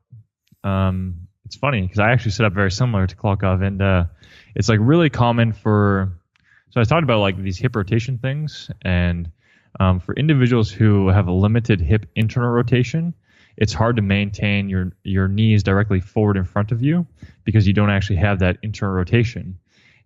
it's funny because I actually set up very similar to Klokov, and it's like really common so I talked about like these hip rotation things, and for individuals who have a limited hip internal rotation, it's hard to maintain your knees directly forward in front of you because you don't actually have that internal rotation.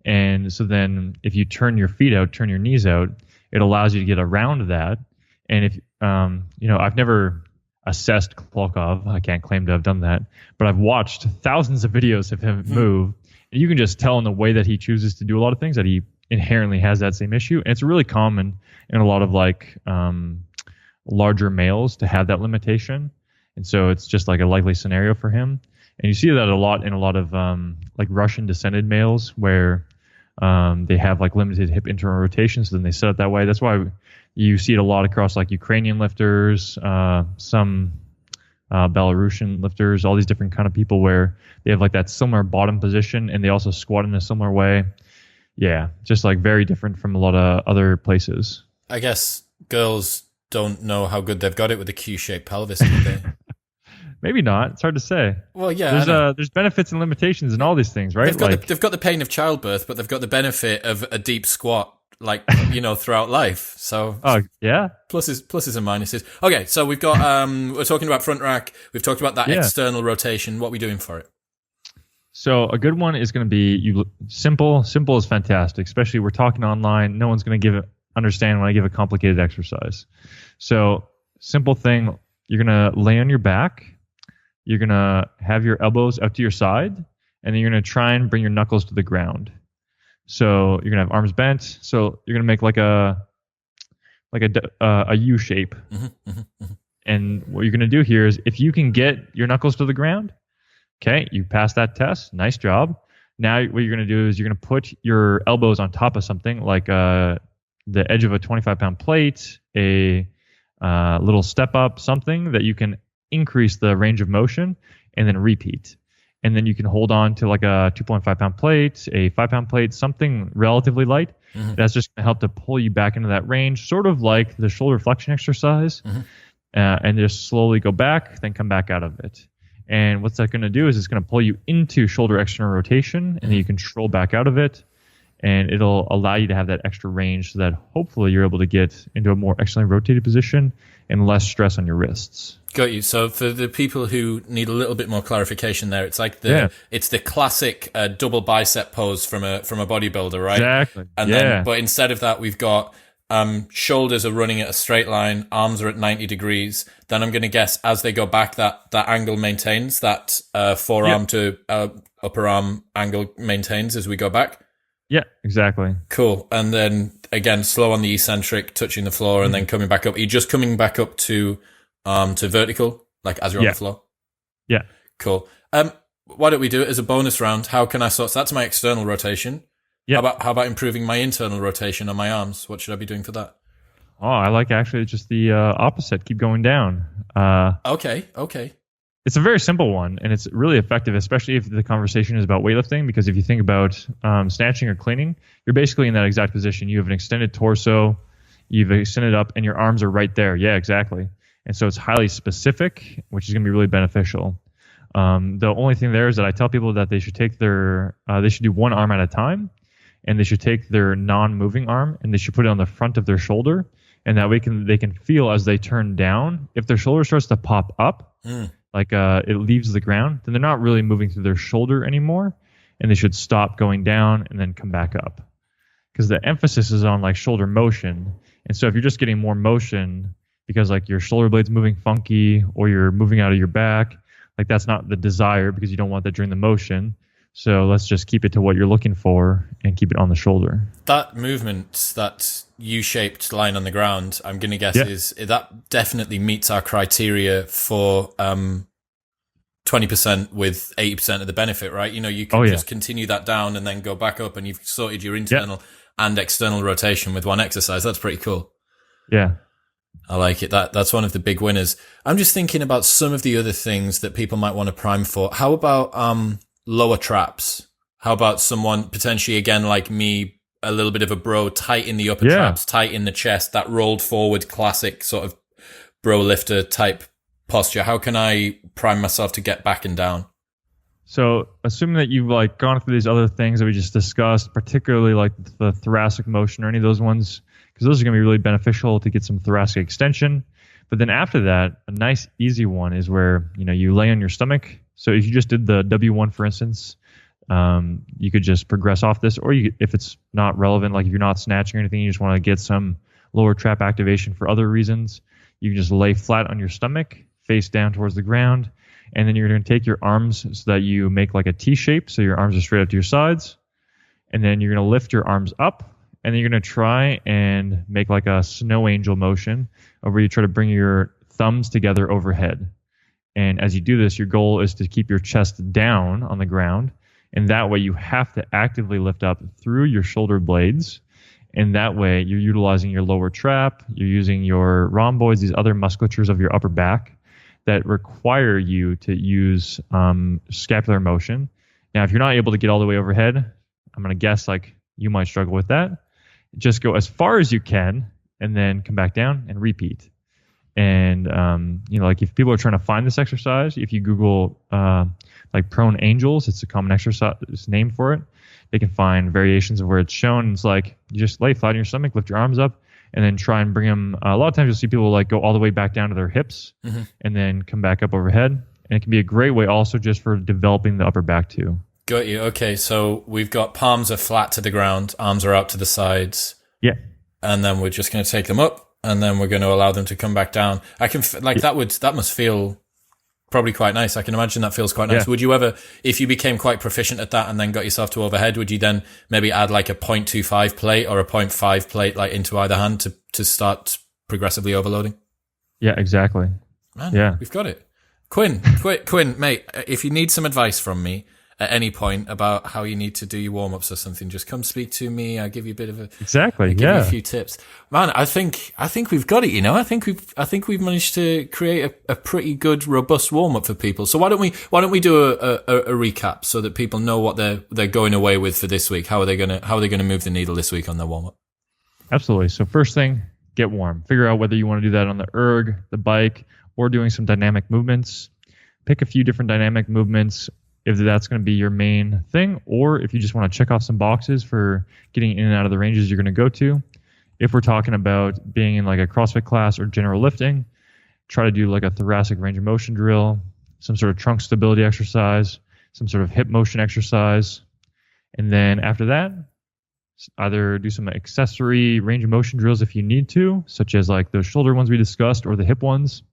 And so then if you turn your feet out, turn your knees out, it allows you to get around that. And if, I've never assessed Klokov. I can't claim to have done that, but I've watched thousands of videos of him move. And you can just tell in the way that he chooses to do a lot of things that he inherently has that same issue. And it's really common in a lot of like larger males to have that limitation. And so it's just like a likely scenario for him. And you see that a lot in a lot of like Russian descended males where they have like limited hip internal rotation, so then they set it that way. That's why you see it a lot across like Ukrainian lifters, some Belarusian lifters, all these different kind of people where they have like that similar bottom position and they also squat in a similar way. Yeah, just like very different from a lot of other places. I guess girls don't know how good they've got it with a Q-shaped pelvis, do they? Maybe not. It's hard to say. Well, yeah. There's benefits and limitations in all these things, right? They've got the pain of childbirth, but they've got the benefit of a deep squat, like, throughout life. So, yeah. Pluses and minuses. Okay, so we've got we're talking about front rack. We've talked about that external rotation. What are we doing for it? So a good one is going to be simple. Simple is fantastic, especially we're talking online. No one's going to understand when I give a complicated exercise. So simple thing, you're going to lay on your back. You're going to have your elbows out to your side, and then you're going to try and bring your knuckles to the ground. So you're going to have arms bent. So you're going to make like a U shape. And what you're going to do here is if you can get your knuckles to the ground, okay, you passed that test. Nice job. Now what you're going to do is you're going to put your elbows on top of something like the edge of a 25-pound plate, a little step up, something that you can increase the range of motion, and then repeat. And then you can hold on to like a 2.5-pound plate, a 5-pound plate, something relatively light. That's just going to help to pull you back into that range, sort of like the shoulder flexion exercise, and just slowly go back, then come back out of it. And what's that going to do is it's going to pull you into shoulder external rotation, and then you control back out of it. And it'll allow you to have that extra range so that hopefully you're able to get into a more externally rotated position and less stress on your wrists. Got you. So for the people who need a little bit more clarification there, it's like it's the classic double bicep pose from a bodybuilder, right? Exactly. And then, but instead of that, we've got shoulders are running at a straight line, arms are at 90 degrees. Then I'm going to guess as they go back, that angle maintains, that forearm to upper arm angle maintains as we go back. Yeah, exactly. Cool. And then again, slow on the eccentric, touching the floor, and then coming back up. Are you just coming back up to vertical, like as you're on the floor? Yeah. Cool. Why don't we do it as a bonus round? How can I sort? So that's my external rotation. Yeah. How about improving my internal rotation on my arms? What should I be doing for that? Oh, I like actually just the opposite. Keep going down. Okay. It's a very simple one, and it's really effective, especially if the conversation is about weightlifting, because if you think about snatching or cleaning, you're basically in that exact position. You have an extended torso, you've extended up, and your arms are right there. Yeah, exactly. And so it's highly specific, which is going to be really beneficial. The only thing there is that I tell people that they should take they should do one arm at a time, and they should take their non-moving arm, and they should put it on the front of their shoulder, and that way they can feel as they turn down. If their shoulder starts to pop up, like it leaves the ground, then they're not really moving through their shoulder anymore, and they should stop going down and then come back up. Because the emphasis is on like shoulder motion. And so if you're just getting more motion because like your shoulder blade's moving funky or you're moving out of your back, like that's not the desire because you don't want that during the motion. So let's just keep it to what you're looking for and keep it on the shoulder. That movement, that U-shaped line on the ground, I'm going to guess is that definitely meets our criteria for 20% with 80% of the benefit, right? You know, you can just continue that down and then go back up and you've sorted your internal and external rotation with one exercise. That's pretty cool. Yeah. I like it. That's one of the big winners. I'm just thinking about some of the other things that people might want to prime for. How about lower traps? How about someone potentially, again, like me, a little bit of a bro, tight in the upper traps, tight in the chest, that rolled forward classic sort of bro lifter type posture? How can I prime myself to get back and down? So assuming that you've like gone through these other things that we just discussed, particularly like the thoracic motion or any of those ones, because those are going to be really beneficial to get some thoracic extension. But then after that, a nice easy one is where, you know, you lay on your stomach. So if you just did the W1, for instance, you could just progress off this, or if it's not relevant, like if you're not snatching or anything, you just want to get some lower trap activation for other reasons, you can just lay flat on your stomach, face down towards the ground, and then you're going to take your arms so that you make like a T shape, so your arms are straight up to your sides, and then you're going to lift your arms up, and then you're going to try and make like a snow angel motion, where you try to bring your thumbs together overhead. And as you do this, your goal is to keep your chest down on the ground, and that way you have to actively lift up through your shoulder blades, and that way you're utilizing your lower trap, you're using your rhomboids, these other musculatures of your upper back that require you to use scapular motion. Now, if you're not able to get all the way overhead, I'm going to guess like you might struggle with that. Just go as far as you can and then come back down and repeat. And, you know, like if people are trying to find this exercise, if you Google like prone angels, it's a common exercise name for it. They can find variations of where it's shown. It's like you just lay flat on your stomach, lift your arms up, and then try and bring them. A lot of times you'll see people like go all the way back down to their hips and then come back up overhead. And it can be a great way also just for developing the upper back too. Got you. Okay, so we've got palms are flat to the ground, arms are out to the sides. Yeah. And then we're just going to take them up, and then we're going to allow them to come back down. I can that must feel probably quite nice. I can imagine that feels quite nice. Yeah. Would you ever, if you became quite proficient at that and then got yourself to overhead, would you then maybe add like a 0.25 plate or a 0.5 plate like into either hand to start progressively overloading? Yeah, exactly. Man, yeah, we've got it. Quinn, mate, if you need some advice from me at any point about how you need to do your warm-ups or something, just come speak to me. I'll give you a bit of a give you a few tips. Man, I think we've got it, you know. I think we've managed to create a pretty good robust warm-up for people. So why don't we do a recap so that people know what they're going away with for this week? How are they going to move the needle this week on their warm-up? Absolutely. So first thing, get warm. Figure out whether you want to do that on the erg, the bike, or doing some dynamic movements. Pick a few different dynamic movements if that's going to be your main thing, or if you just want to check off some boxes for getting in and out of the ranges you're going to go to. If we're talking about being in like a CrossFit class or general lifting, try to do like a thoracic range of motion drill, some sort of trunk stability exercise, some sort of hip motion exercise. And then after that, either do some accessory range of motion drills if you need to, such as like those shoulder ones we discussed or the hip ones.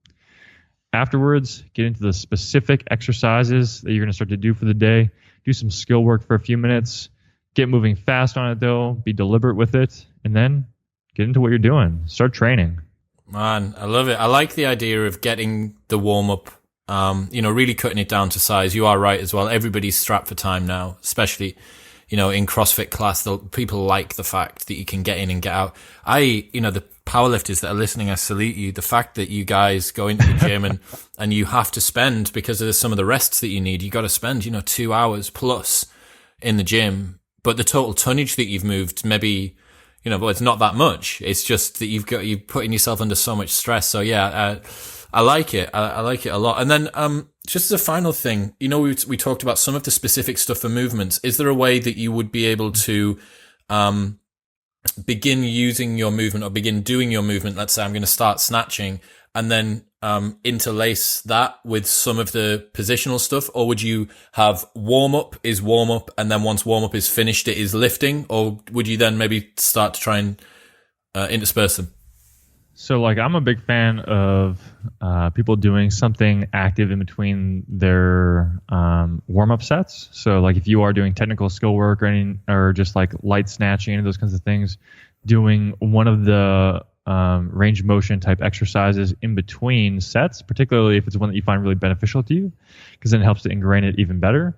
Afterwards, get into the specific exercises that you're going to start to do for the day. Do some skill work for a few minutes. Get moving fast on it, though. Be deliberate with it. And then get into what you're doing. Start training. Man, I love it. I like the idea of getting the warm-up, really cutting it down to size. You are right as well. Everybody's strapped for time now, especially, in CrossFit class. People like the fact that you can get in and get out. The powerlifters that are listening, I salute you. The fact that you guys go into the gym and you have to spend, because of some of the rests that you need, you got to spend, 2 hours plus in the gym. But the total tonnage that you've moved, maybe, it's not that much. It's just that you're putting yourself under so much stress. So yeah, I like it. I like it a lot. And then, just as a final thing, we talked about some of the specific stuff for movements. Is there a way that you would be able to, begin using your movement or begin doing your movement? Let's say I'm going to start snatching and then interlace that with some of the positional stuff? Or would you have warm up is warm up, and then once warm up is finished, it is lifting? Or would you then maybe start to try and intersperse them? So like I'm a big fan of people doing something active in between their warm-up sets. So like if you are doing technical skill work or just like light snatching and those kinds of things, doing one of the range of motion type exercises in between sets, particularly if it's one that you find really beneficial to you, because then it helps to ingrain it even better.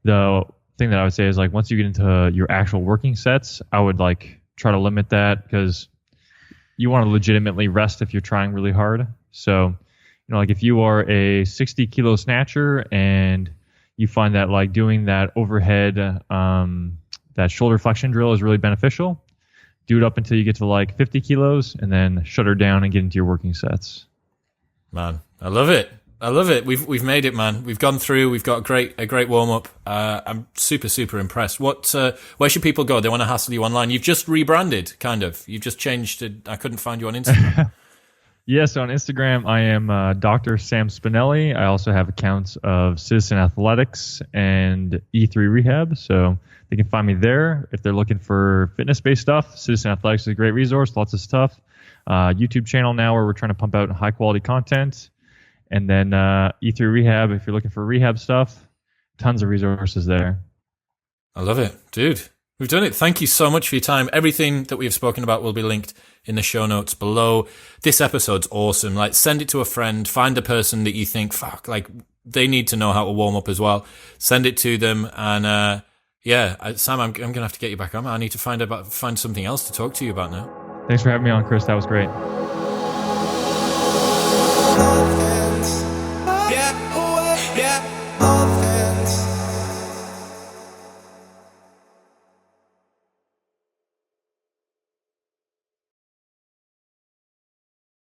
The thing that I would say is like once you get into your actual working sets, I would like try to limit that, because you want to legitimately rest if you're trying really hard. So, like if you are a 60 kilo snatcher and you find that like doing that overhead, that shoulder flexion drill is really beneficial, do it up until you get to like 50 kilos and then shut her down and get into your working sets. Man, I love it. I love it. We've made it, man. We've gone through. We've got a great warm up. I'm super impressed. Where should people go? They want to hassle you online. You've just rebranded, kind of. You've just changed it. I couldn't find you on Instagram. Yes, on Instagram I am Dr. Sam Spinelli. I also have accounts of Citizen Athletics and E3 Rehab, so they can find me there if they're looking for fitness-based stuff. Citizen Athletics is a great resource, lots of stuff. YouTube channel now where we're trying to pump out high-quality content. And then E3 Rehab, if you're looking for rehab stuff, tons of resources there. I love it. Dude, we've done it. Thank you so much for your time. Everything that we've spoken about will be linked in the show notes below. This episode's awesome. Like, send it to a friend. Find a person that you think, fuck, like, they need to know how to warm up as well. Send it to them. And, Sam, I'm going to have to get you back on. I need to find something else to talk to you about now. Thanks for having me on, Chris. That was great.